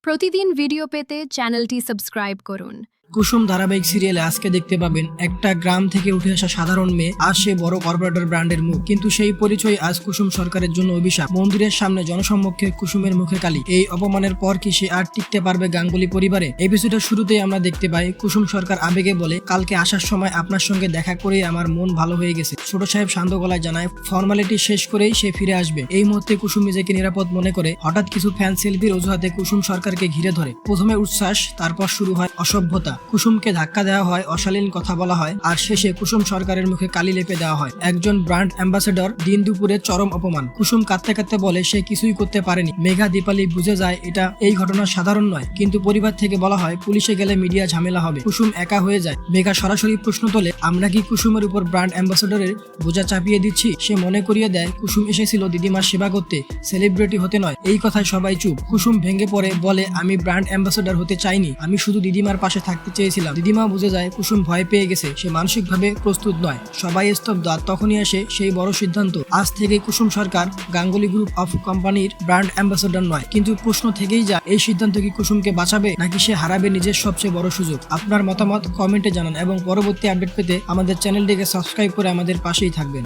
প্রতিদিন ভিডিও পেতে চ্যানেলটি সাবস্ক্রাইব করুন। কুসুম ধারাবাহিক সিরিয়ালে আজকে দেখতে পাবেন একটা গ্রাম থেকে উঠে আসা সাধারণ মেয়ে আজ সে বড় কর্পোরেটর ব্র্যান্ডের মুখ, কিন্তু সেই পরিচয় আজ কুসুম সরকারের জন্য অভিশাপ। মন্দিরের সামনে জনসম্মুখে কুসুমের মুখে কালি। এই অপমানের পর কি সে আর টিকতে পারবে গাঙ্গুলি পরিবারে? এপিসোডের শুরুতেই আমরা দেখতে পাই কুসুম সরকার আবেগে বলে, কালকে আসার সময় আপনার সঙ্গে দেখা করেই আমার মন ভালো হয়ে গেছে। ছোট সাহেব শান্ত গলায় জানায় ফর্মালিটি শেষ করেই সে ফিরে আসবে। এই মুহূর্তে কুসুম নিজেকে নিরাপদ মনে করে হঠাৎ কিছু ফ্যান সেলফির অজুহাতে কুসুম সরকারকে ঘিরে ধরে। প্রথমে উচ্ছ্বাস, তারপর শুরু হয় অসভ্যতা। কুসুমকে ধাক্কা দেওয়া হয়, অশালীন কথা বলা হয়, আর শেষে কুসুম সরকারের মুখে কালি লেপে দেওয়া হয়। একজন ব্র্যান্ড অ্যাম্বাসেডর দিন দুপুরে চরম অপমান। কুসুম কাঁদতে কাঁদতে বলে সে কিছুই করতে পারেনি। মেঘা দীপালি বুঝে যায় এই ঘটনা সাধারণ নয়, কিন্তু পরিবার থেকে বলা হয় পুলিশে গেলে মিডিয়া ঝামেলা হবে। কুসুম একা হয়ে যায়। মেঘা সরাসরি প্রশ্ন তোলে, আমরা কি কুসুমের উপর ব্র্যান্ড অ্যাম্বাসেডরের বোঝা চাপিয়ে দিচ্ছি? সে মনে করিয়ে দেয় কুসুম এসেছিল দিদিমার সেবা করতে, সেলিব্রিটি হতে নয়। এই কথায় সবাই চুপ। কুসুম ভেঙে পড়ে বলে, আমি ব্র্যান্ড অ্যাম্বাসেডর হতে চাইনি, আমি শুধু দিদিমার পাশে থাকতে চেয়েছিলাম। দিদিমা বুঝে যায় কুসুম ভয় পেয়ে গেছে, সে মানসিকভাবে প্রস্তুত নয়। সবাই স্তব্ধ। আর তখনই আসে সেই বড় সিদ্ধান্ত, আজ থেকে কুসুম সরকার গাঙ্গুলি গ্রুপ অফ কোম্পানির ব্র্যান্ড অ্যাম্বাসেডর নয়। কিন্তু প্রশ্ন থেকেই যায়, এই সিদ্ধান্ত কি কুসুমকে বাঁচাবে নাকি সে হারাবে নিজের সবচেয়ে বড় সুযোগ? আপনার মতামত কমেন্টে জানান এবং পরবর্তী আপডেট পেতে আমাদের চ্যানেলটিকে সাবস্ক্রাইব করে আমাদের পাশেই থাকবেন।